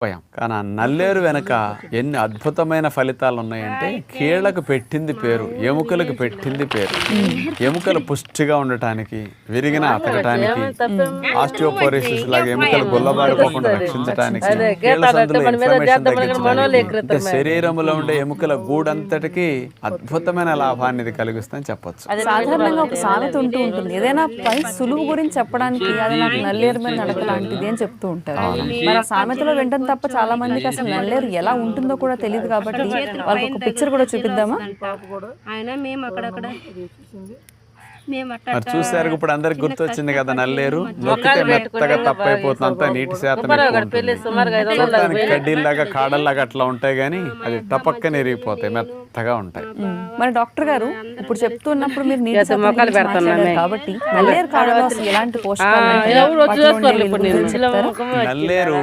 పోయాం. కానీ ఆ నల్లేరు వెనక ఎన్ని అద్భుతమైన ఫలితాలు ఉన్నాయంటే, కీళ్లకు పెట్టింది పేరు, ఎముకలకు పెట్టింది పేరు. ఎముకలు పుష్టిగా ఉండటానికి, విరిగిన అతకటానికి, ఆస్టియోపోరోసిస్ లాగా ఎముకలు గుల్లబారిపోకుండా రక్షించడానికి, కీళ్ల సందులో ఇన్ఫ్లమేషన్ తగ్గించడానికి, అంటే శరీరంలో ఉండే ఎముకల గూడంతటికి అద్భుతమైన లాభాన్ని ఇది కలిగిస్తుందని చెప్పొచ్చు. సాధారణంగా ఒక సామెత ఉంటూ ఉంటుంది, ఏదైనా పని సులువు గురించి చెప్పడానికి అది నాకు నల్లేరు మీద నడక లాంటిది అని చెప్తూ ఉంటారు. మరి ఆ సామెతలో వెంటనే తప్ప చాలా మందికి అసలు నల్లేరు ఎలా ఉంటుందో కూడా తెలియదు. కాబట్టి వాళ్ళకి ఒక పిక్చర్ కూడా చూపిద్దామా? మరి చూసారు, ఇప్పుడు అందరికి గుర్తొచ్చింది కదా నల్లేరు. నొక్కితే మెత్తగా తప్పైపోతుంది, అంతా నీటి శాతం చూడటానికి కడ్డీల్లాగా కాడల్లాగా అట్లా ఉంటాయి, కానీ అది టపక్కన ఎరిగిపోతాయి, మెత్తగా ఉంటాయి. మరి డాక్టర్ గారు ఇప్పుడు చెప్తున్నప్పుడు మీరు నీటి శాతం గురించి మాట్లాడారు కాబట్టి నల్లేరు కాడలో అసలు ఎలాంటి పోషకాలు నల్లేరు